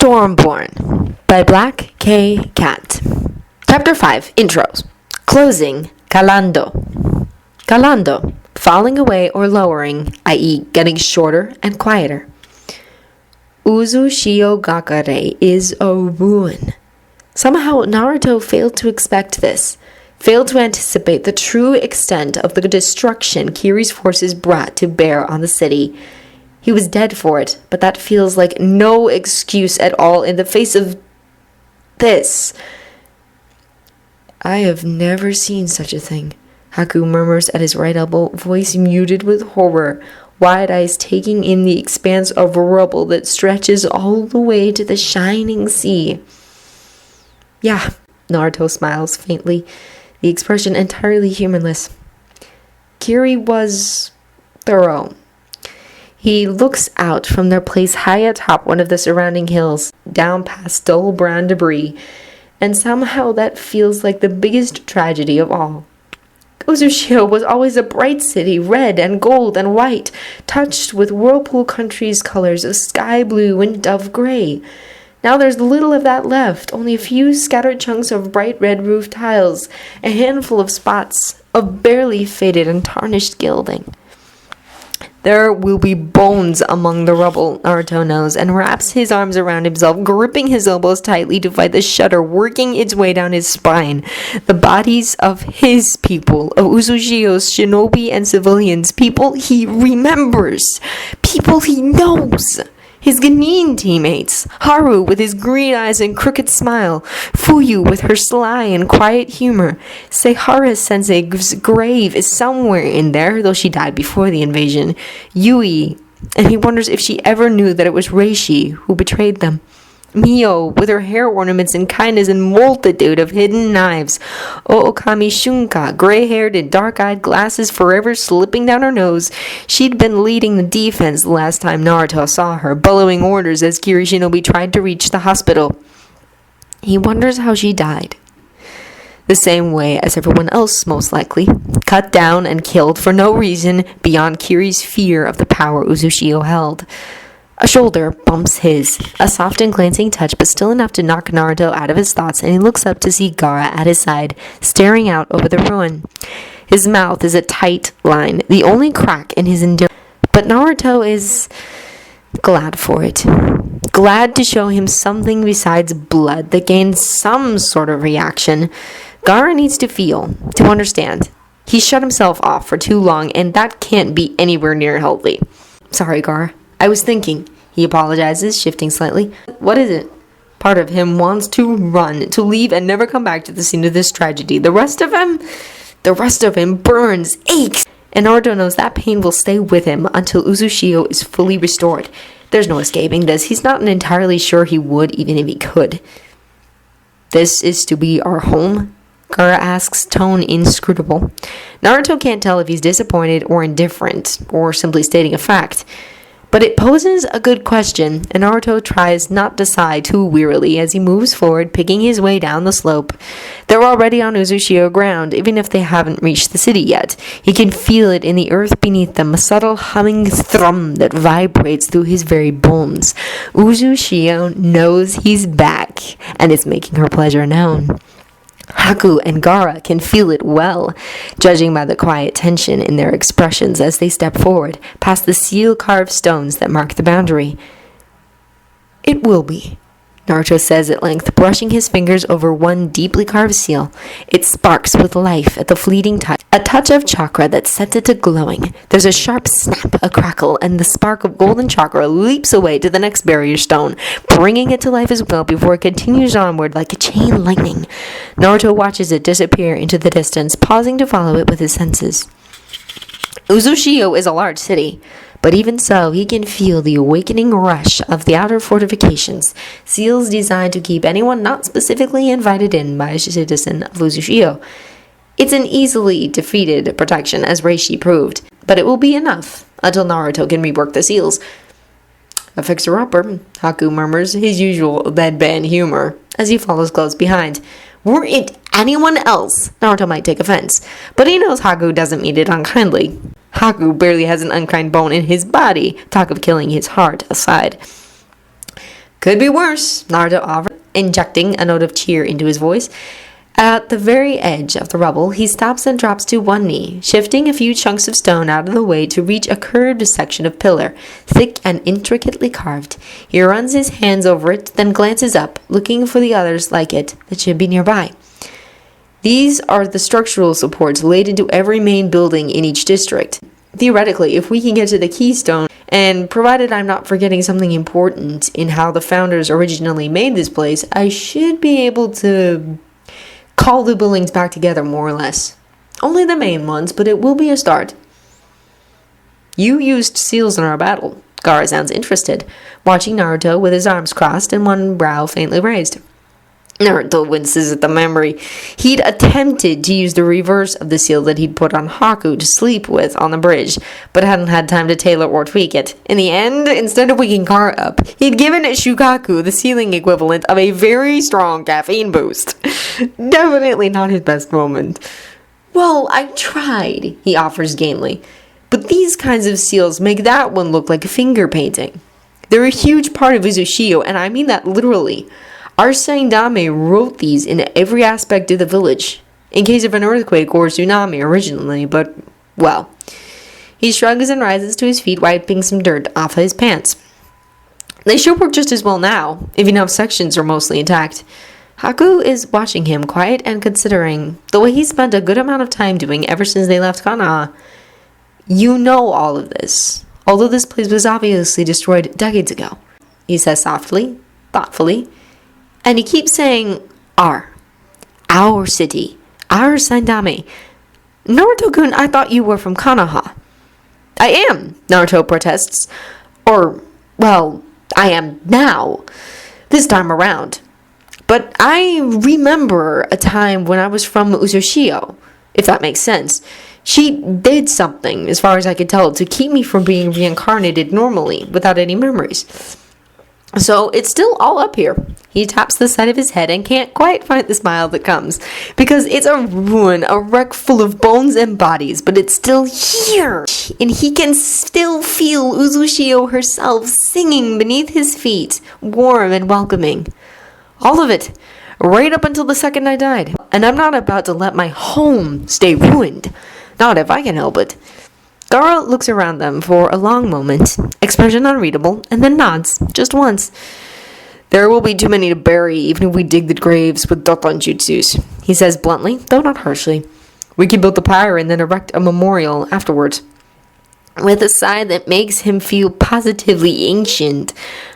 Stormborn by Black K. Cat. Chapter 5. Intros. Closing. Calando. Calando. Falling away or lowering, i.e. getting shorter and quieter. Uzushio Gakare is a ruin. Somehow Naruto failed to expect this. Failed to anticipate the true extent of the destruction Kiri's forces brought to bear on the city. He was dead for it, but that feels like no excuse at all in the face of this. I have never seen such a thing, Haku murmurs at his right elbow, voice muted with horror, wide eyes taking in the expanse of rubble that stretches all the way to the shining sea. Yeah, Naruto smiles faintly, the expression entirely humanless. Kiri was thorough. He looks out from their place high atop one of the surrounding hills, down past dull brown debris, and somehow that feels like the biggest tragedy of all. Uzushio was always a bright city, red and gold and white, touched with Whirlpool Country's colors of sky blue and dove gray. Now there's little of that left, only a few scattered chunks of bright red roof tiles, a handful of spots of barely faded and tarnished gilding. There will be bones among the rubble, Naruto knows, and wraps his arms around himself, gripping his elbows tightly to fight the shudder working its way down his spine. The bodies of his people, of Uzushio's shinobi and civilians, people he remembers, people he knows. His Genin teammates, Haru with his green eyes and crooked smile, Fuyu with her sly and quiet humor. Seihara Sensei's grave is somewhere in there, though she died before the invasion. Yui, and he wonders if she ever knew that it was Reishi who betrayed them. Mio, with her hair ornaments and kindness and multitude of hidden knives. Ookami Shunka, gray-haired and dark-eyed, glasses forever slipping down her nose. She'd been leading the defense the last time Naruto saw her, bellowing orders as Kiri Shinobi tried to reach the hospital. He wonders how she died. The same way as everyone else, most likely. Cut down and killed for no reason beyond Kiri's fear of the power Uzushio held. A shoulder bumps his, a soft and glancing touch, but still enough to knock Naruto out of his thoughts, and he looks up to see Gaara at his side, staring out over the ruin. His mouth is a tight line, the only crack in his endurance, but Naruto is glad for it. Glad to show him something besides blood that gains some sort of reaction. Gaara needs to feel, to understand. He shut himself off for too long, and that can't be anywhere near healthy. Sorry, Gaara. I was thinking, he apologizes, shifting slightly. What is it? Part of him wants to run, to leave and never come back to the scene of this tragedy. The rest of him burns, aches, and Naruto knows that pain will stay with him until Uzushio is fully restored. There's no escaping this. He's not entirely sure he would, even if he could. This is to be our home? Gaara asks, tone inscrutable. Naruto can't tell if he's disappointed or indifferent, or simply stating a fact. But it poses a good question, and Naruto tries not to sigh too wearily as he moves forward, picking his way down the slope. They're already on Uzushio ground, even if they haven't reached the city yet. He can feel it in the earth beneath them, a subtle humming thrum that vibrates through his very bones. Uzushio knows he's back, and is making her pleasure known. Haku and Gaara can feel it well, judging by the quiet tension in their expressions as they step forward, past the seal-carved stones that mark the boundary. It will be, Naruto says at length, brushing his fingers over one deeply carved seal. It sparks with life at the fleeting touch, a touch of chakra that sets it to glowing. There's a sharp snap, a crackle, and the spark of golden chakra leaps away to the next barrier stone, bringing it to life as well before it continues onward like a chain lightning. Naruto watches it disappear into the distance, pausing to follow it with his senses. Uzushio is a large city, but even so, he can feel the awakening rush of the outer fortifications, seals designed to keep anyone not specifically invited in by a citizen of Uzushio. It's an easily defeated protection, as Reishi proved, but it will be enough until Naruto can rework the seals. A fixer-upper, Haku murmurs, his usual deadpan humor, as he follows close behind. Were it anyone else, Naruto might take offense, but he knows Haku doesn't mean it unkindly. Haku barely has an unkind bone in his body, talk of killing his heart aside. Could be worse, Naruto offered, injecting a note of cheer into his voice. At the very edge of the rubble, he stops and drops to one knee, shifting a few chunks of stone out of the way to reach a curved section of pillar, thick and intricately carved. He runs his hands over it, then glances up, looking for the others like it that should be nearby. These are the structural supports laid into every main building in each district. Theoretically, if we can get to the keystone, and provided I'm not forgetting something important in how the founders originally made this place, I should be able to call the buildings back together more or less. Only the main ones, but it will be a start. You used seals in our battle. Gaara sounds interested, watching Naruto with his arms crossed and one brow faintly raised. Naruto winces at the memory. He'd attempted to use the reverse of the seal that he'd put on Haku to sleep with on the bridge, but hadn't had time to tailor or tweak it. In the end, instead of waking Gaara up, he'd given Shukaku the sealing equivalent of a very strong caffeine boost. Definitely not his best moment. Well, I tried, he offers gamely. But these kinds of seals make that one look like a finger painting. They're a huge part of Uzushio, and I mean that literally. Our Saindame wrote these in every aspect of the village, in case of an earthquake or tsunami originally, but, well. He shrugs and rises to his feet, wiping some dirt off his pants. They should work just as well now, if enough sections are mostly intact. Haku is watching him, quiet and considering, the way he spent a good amount of time doing ever since they left Konoha. You know all of this, although this place was obviously destroyed decades ago, he says softly, thoughtfully. And he keeps saying, our city, our Saindame. Naruto-kun, I thought you were from Konoha. I am, Naruto protests. Or, well, I am now, this time around. But I remember a time when I was from Uzushio, if that makes sense. She did something, as far as I could tell, to keep me from being reincarnated normally, without any memories. So it's still all up here. He taps the side of his head and can't quite find the smile that comes, because it's a ruin, a wreck full of bones and bodies, but it's still here. And he can still feel Uzushio herself singing beneath his feet, warm and welcoming. All of it, right up until the second I died. And I'm not about to let my home stay ruined. Not if I can help it. Gaara looks around them for a long moment, expression unreadable, and then nods, just once. There will be too many to bury, even if we dig the graves with Doton jutsus, he says bluntly, though not harshly. We can build the pyre and then erect a memorial afterwards. With a sigh that makes him feel positively ancient,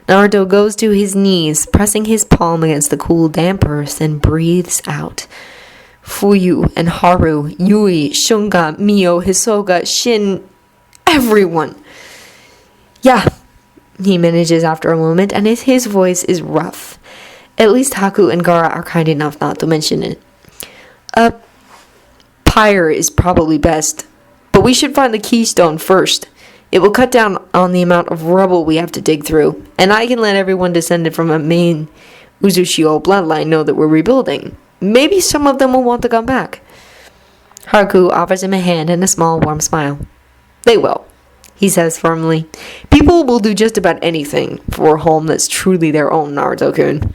Naruto goes to his knees, pressing his palm against the cool, damp earth, and breathes out. Fuyu and Haru, Yui, Shunga, Mio, Hisoka, Shin, everyone. Yeah, he manages after a moment, and his voice is rough. At least Haku and Gaara are kind enough not to mention it. A pyre is probably best, but we should find the keystone first. It will cut down on the amount of rubble we have to dig through, and I can let everyone descended from a main Uzushio bloodline know that we're rebuilding. Maybe some of them will want to come back. Haku offers him a hand and a small warm smile. They will, he says firmly. People will do just about anything for a home that's truly their own, Naruto-kun.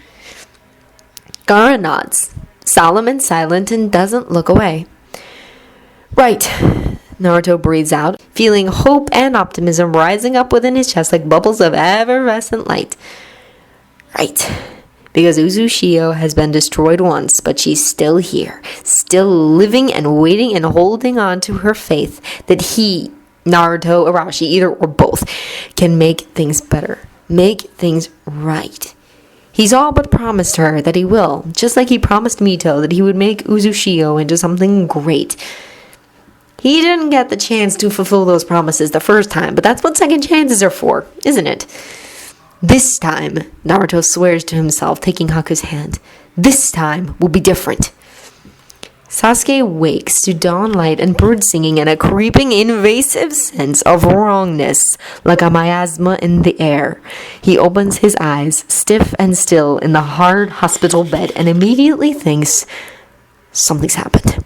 Gaara nods, solemn and silent, and doesn't look away. Right, Naruto breathes out, feeling hope and optimism rising up within his chest like bubbles of effervescent light. Right. Because Uzushio has been destroyed once, but she's still here, still living and waiting and holding on to her faith that he, Naruto, Arashi, either or both, can make things better, make things right. He's all but promised her that he will, just like he promised Mito that he would make Uzushio into something great. He didn't get the chance to fulfill those promises the first time, but that's what second chances are for, isn't it? This time, Naruto swears to himself, taking Haku's hand. This time will be different. Sasuke wakes to dawn light and bird singing and a creeping, invasive sense of wrongness, like a miasma in the air. He opens his eyes, stiff and still, in the hard hospital bed and immediately thinks, something's happened.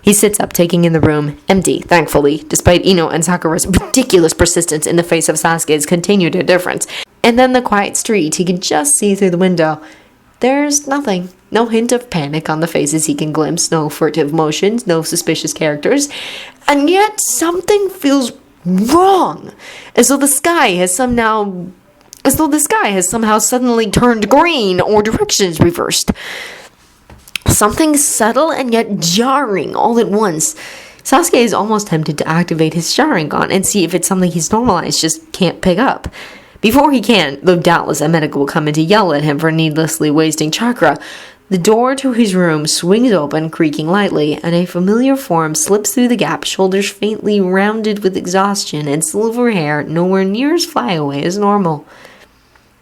He sits up, taking in the room, empty, thankfully, despite Ino and Sakura's ridiculous persistence in the face of Sasuke's continued indifference. And then the quiet street he can just see through the window. There's nothing. No hint of panic on the faces he can glimpse, no furtive motions, no suspicious characters. And yet something feels wrong. As though the sky has somehow suddenly turned green or directions reversed. Something subtle and yet jarring all at once. Sasuke is almost tempted to activate his Sharingan and see if it's something he's normalized, just can't pick up. Before he can, though doubtless a medic will come in to yell at him for needlessly wasting chakra, the door to his room swings open, creaking lightly, and a familiar form slips through the gap, shoulders faintly rounded with exhaustion and silver hair nowhere near as flyaway as normal.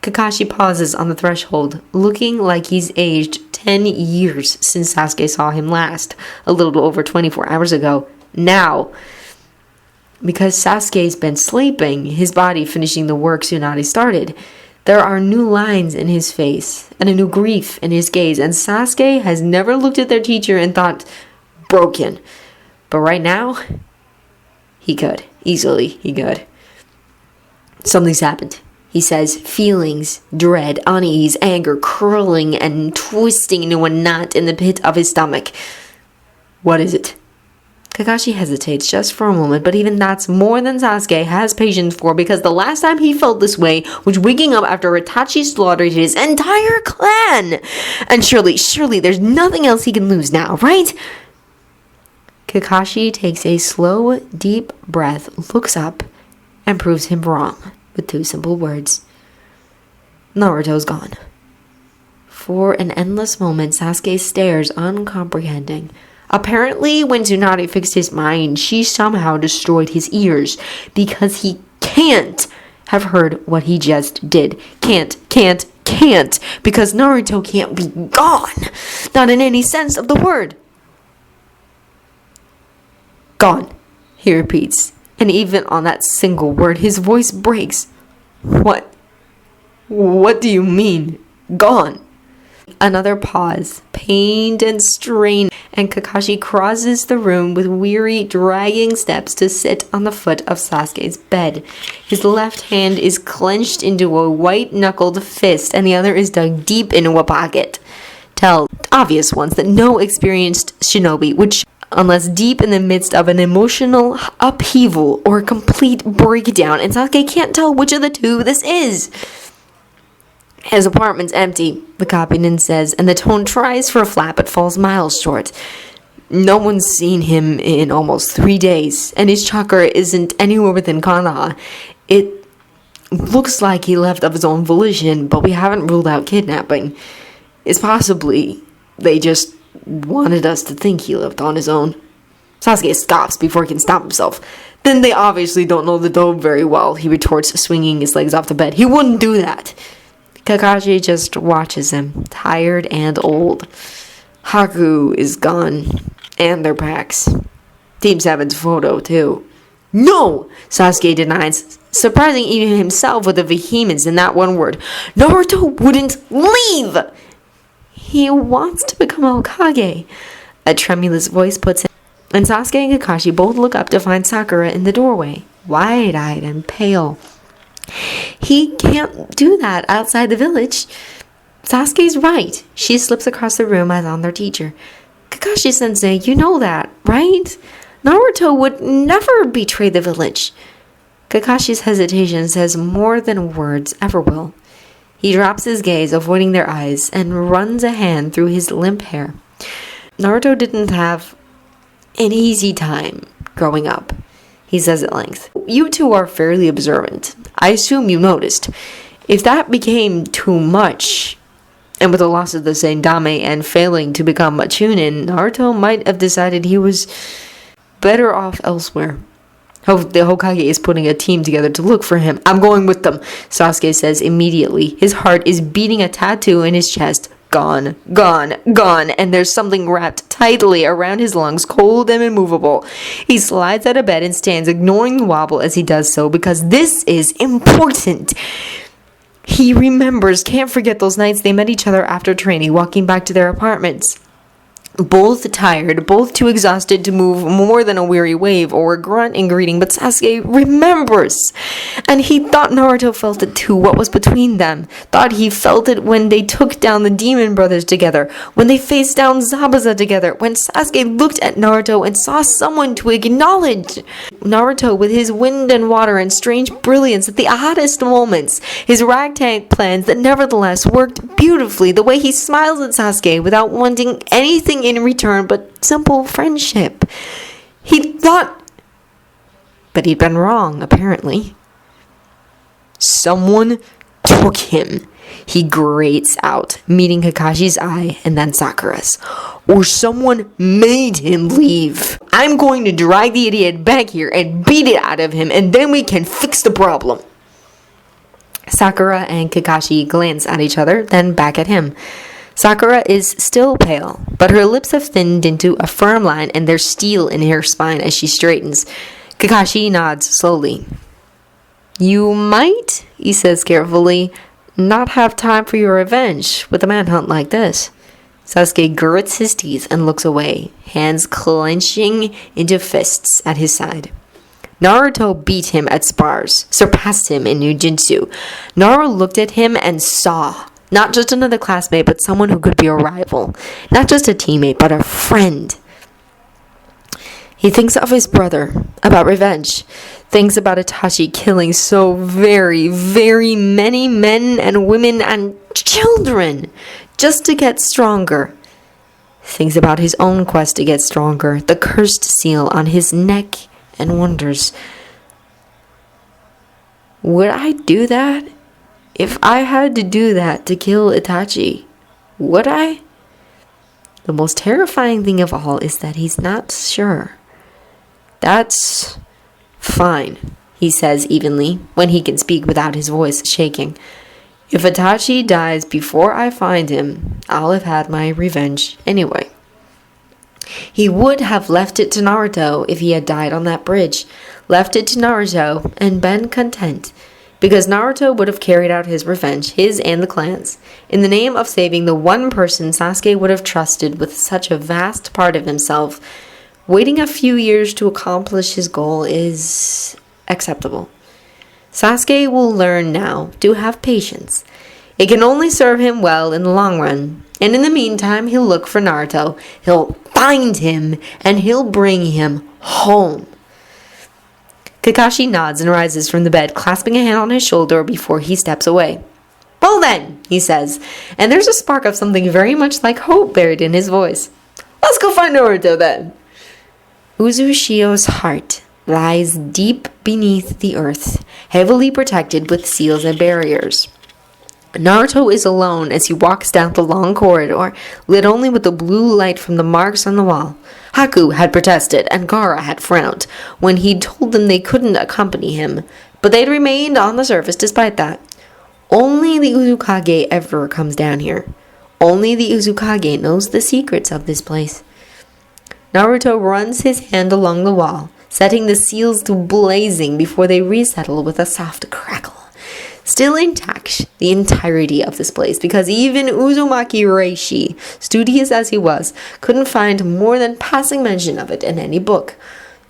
Kakashi pauses on the threshold, looking like he's aged 10 years since Sasuke saw him last, a little over 24 hours ago. Now, because Sasuke's been sleeping, his body finishing the work Tsunade started, there are new lines in his face, and a new grief in his gaze, and Sasuke has never looked at their teacher and thought, broken. But right now, he could. Easily, he could. Something's happened. He says, feelings, dread, unease, anger, curling and twisting into a knot in the pit of his stomach. What is it? Kakashi hesitates just for a moment, but even that's more than Sasuke has patience for, because the last time he felt this way was waking up after Itachi slaughtered his entire clan. And surely there's nothing else he can lose now, right? Kakashi takes a slow, deep breath, looks up, and proves him wrong with two simple words. Naruto's gone. For an endless moment, Sasuke stares uncomprehending. Apparently, when Tsunade fixed his mind, she somehow destroyed his ears, because he can't have heard what he just did. Can't, because Naruto can't be gone. Not in any sense of the word. Gone, he repeats, and even on that single word, his voice breaks. What? What do you mean, gone? Another pause, pained and strained, and Kakashi crosses the room with weary, dragging steps to sit on the foot of Sasuke's bed. His left hand is clenched into a white-knuckled fist, and the other is dug deep into a pocket. Tell obvious ones that no experienced shinobi would, unless deep in the midst of an emotional upheaval or a complete breakdown, and Sasuke can't tell which of the two this is. His apartment's empty, the copyman says, and the tone tries for a flat but falls miles short. No one's seen him in almost 3 days, and his chakra isn't anywhere within Konoha. It looks like he left of his own volition, but we haven't ruled out kidnapping. It's possibly they just wanted us to think he left on his own. Sasuke scoffs before he can stop himself. Then they obviously don't know the dome very well, he retorts, swinging his legs off the bed. He wouldn't do that. Kakashi just watches him, tired and old. Haku is gone, and their packs. Team 7's photo, too. No! Sasuke denies, surprising even himself with the vehemence in that one word. Naruto wouldn't leave! He wants to become Hokage, a tremulous voice puts in, and Sasuke and Kakashi both look up to find Sakura in the doorway, wide-eyed and pale. He can't do that outside the village. Sasuke's right. She slips across the room as on their teacher. Kakashi-sensei, you know that, right? Naruto would never betray the village. Kakashi's hesitation says more than words ever will. He drops his gaze, avoiding their eyes, and runs a hand through his limp hair. Naruto didn't have an easy time growing up, he says at length. You two are fairly observant. I assume you noticed. If that became too much, and with the loss of the Sendame and failing to become a Chunin, Naruto might have decided he was better off elsewhere. The Hokage is putting a team together to look for him. I'm going with them, Sasuke says immediately. His heart is beating a tattoo in his chest. Gone, and there's something wrapped tightly around his lungs, cold and immovable. He slides out of bed and stands, ignoring the wobble as he does so, because this is important. He remembers, can't forget those nights they met each other after training, walking back to their apartments. Both tired, both too exhausted to move more than a weary wave or a grunt in greeting, but Sasuke remembers. And he thought Naruto felt it too, what was between them. Thought he felt it when they took down the demon brothers together, when they faced down Zabuza together, when Sasuke looked at Naruto and saw someone to acknowledge. Naruto with his wind and water and strange brilliance at the oddest moments, his ragtag plans that nevertheless worked beautifully, the way he smiles at Sasuke without wanting anything in return but simple friendship. He thought, but he'd been wrong, apparently. Someone took him, he grates out, meeting Kakashi's eye and then Sakura's. Or someone made him leave. I'm going to drag the idiot back here and beat it out of him, and then we can fix the problem. Sakura and Kakashi glance at each other, then back at him. Sakura is still pale, but her lips have thinned into a firm line and there's steel in her spine as she straightens. Kakashi nods slowly. You might, he says carefully, not have time for your revenge with a manhunt like this. Sasuke grits his teeth and looks away, hands clenching into fists at his side. Naruto beat him at spars, surpassed him in ninjutsu. Naruto looked at him and saw. Not just another classmate, but someone who could be a rival. Not just a teammate, but a friend. He thinks of his brother, about revenge. Thinks about Itachi killing so very, very many men and women and children just to get stronger. Thinks about his own quest to get stronger, the cursed seal on his neck, and wonders, would I do that? If I had to do that to kill Itachi, would I? The most terrifying thing of all is that he's not sure. That's fine, he says evenly, when he can speak without his voice shaking. If Itachi dies before I find him, I'll have had my revenge anyway. He would have left it to Naruto if he had died on that bridge. Left it to Naruto and been content. Because Naruto would have carried out his revenge, his and the clan's, in the name of saving the one person Sasuke would have trusted with such a vast part of himself. Waiting a few years to accomplish his goal is acceptable. Sasuke will learn now to have patience. It can only serve him well in the long run. And in the meantime, he'll look for Naruto. He'll find him, and he'll bring him home. Kakashi nods and rises from the bed, clasping a hand on his shoulder before he steps away. Well then, he says, and there's a spark of something very much like hope buried in his voice. Let's go find Naruto then. Uzushio's heart lies deep beneath the earth, heavily protected with seals and barriers. Naruto is alone as he walks down the long corridor, lit only with the blue light from the marks on the wall. Haku had protested, and Gaara had frowned, when he'd told them they couldn't accompany him, but they'd remained on the surface despite that. Only the Uzukage ever comes down here. Only the Uzukage knows the secrets of this place. Naruto runs his hand along the wall, setting the seals to blazing before they resettle with a soft crackle. Still intact, the entirety of this place, because even Uzumaki Reishi, studious as he was, couldn't find more than passing mention of it in any book.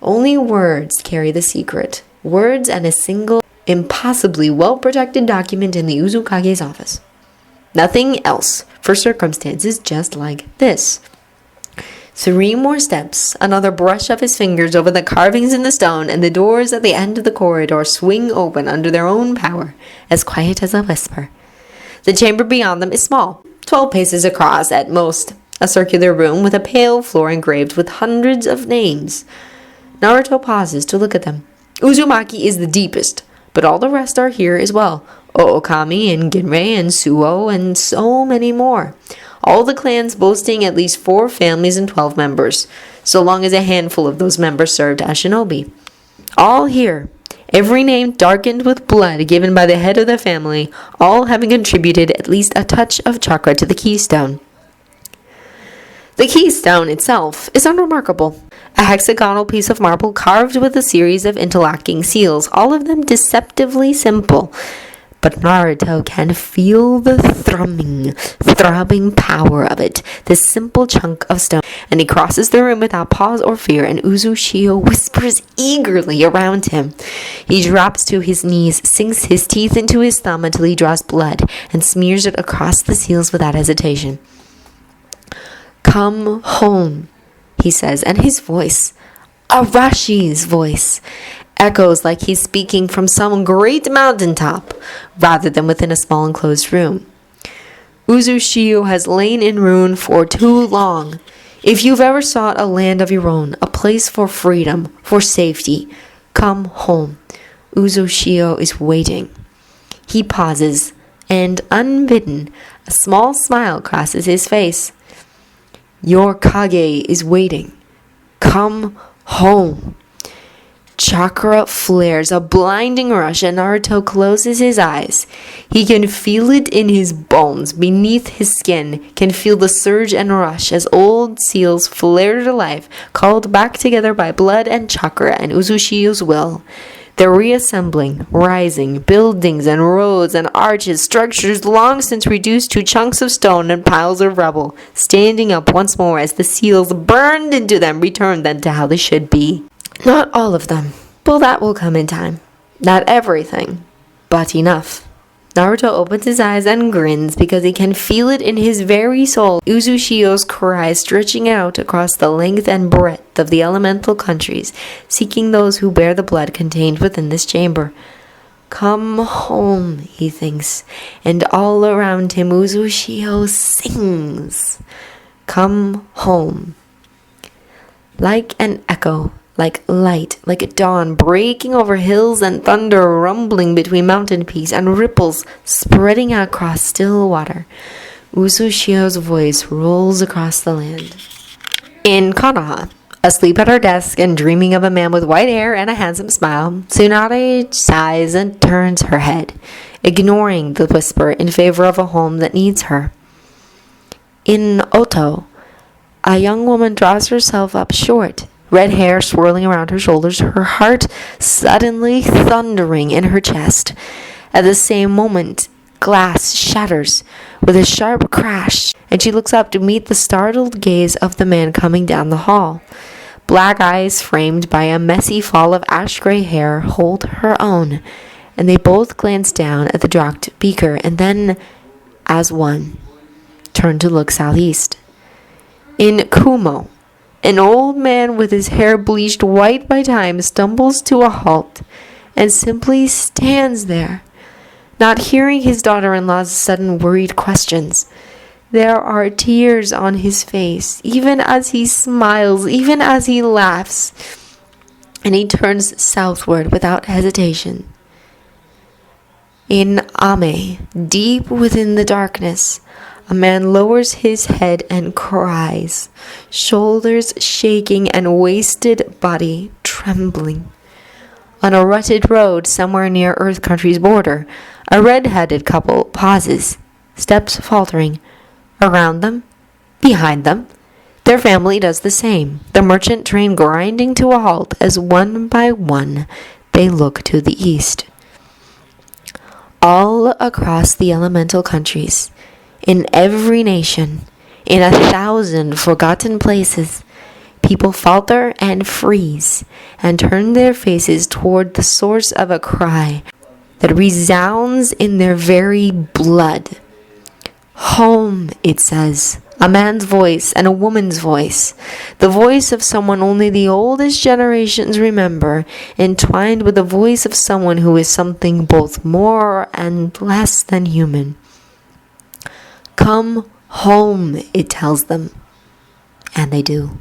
Only words carry the secret. Words and a single, impossibly well-protected document in the Uzukage's office. Nothing else for circumstances just like this. 3 more steps, another brush of his fingers over the carvings in the stone, and the doors at the end of the corridor swing open under their own power, as quiet as a whisper. The chamber beyond them is small, 12 paces across at most, a circular room with a pale floor engraved with hundreds of names. Naruto pauses to look at them. Uzumaki is the deepest, but all the rest are here as well. Ookami and Ginrei and Suo and so many more. All the clans boasting at least 4 families and 12 members, so long as a handful of those members served as shinobi. All here, every name darkened with blood given by the head of the family, all having contributed at least a touch of chakra to the keystone. The keystone itself is unremarkable. A hexagonal piece of marble carved with a series of interlocking seals, all of them deceptively simple. but Naruto can feel the throbbing power of it, this simple chunk of stone, and he crosses the room without pause or fear, and Uzushio whispers eagerly around him. He drops to his knees, sinks his teeth into his thumb until he draws blood, and smears it across the seals without hesitation. "Come home," he says, and his voice, Arashi's voice, echoes like he's speaking from some great mountaintop, rather than within a small enclosed room. Uzushio has lain in ruin for too long. If you've ever sought a land of your own, a place for freedom, for safety, come home. Uzushio is waiting. He pauses, and unbidden, a small smile crosses his face. Your Kage is waiting. Come home. Chakra flares, a blinding rush, and Naruto closes his eyes. He can feel it in his bones, beneath his skin, can feel the surge and rush as old seals flare to life, called back together by blood and chakra and Uzushio's will. They're reassembling, rising, buildings and roads and arches, structures long since reduced to chunks of stone and piles of rubble, standing up once more as the seals burned into them return them to how they should be. Not all of them, but that will come in time. Not everything, but enough. Naruto opens his eyes and grins because he can feel it in his very soul. Uzushio's cry stretching out across the length and breadth of the elemental countries, seeking those who bear the blood contained within this chamber. Come home, he thinks, and all around him Uzushio sings. Come home. Like an echo, like light, like a dawn breaking over hills and thunder rumbling between mountain peaks and ripples spreading out across still water, Uzushio's voice rolls across the land. In Konoha, asleep at her desk and dreaming of a man with white hair and a handsome smile, Tsunade sighs and turns her head, ignoring the whisper in favor of a home that needs her. In Oto, a young woman draws herself up short, red hair swirling around her shoulders, her heart suddenly thundering in her chest. At the same moment, glass shatters with a sharp crash, and she looks up to meet the startled gaze of the man coming down the hall. Black eyes framed by a messy fall of ash-gray hair hold her own, and they both glance down at the dropped beaker and then, as one, turn to look southeast. In Kumo, an old man with his hair bleached white by time stumbles to a halt and simply stands there, not hearing his daughter-in-law's sudden worried questions. There are tears on his face, even as he smiles, even as he laughs, and he turns southward without hesitation. In Ame, deep within the darkness, a man lowers his head and cries, shoulders shaking and wasted body trembling. On a rutted road somewhere near Earth Country's border, a red-headed couple pauses, steps faltering. Around them, behind them, their family does the same, the merchant train grinding to a halt as one by one they look to the east. All across the elemental countries, in every nation, in 1,000 forgotten places, people falter and freeze and turn their faces toward the source of a cry that resounds in their very blood. Home, it says, a man's voice and a woman's voice, the voice of someone only the oldest generations remember, entwined with the voice of someone who is something both more and less than human. Come home, it tells them, and they do.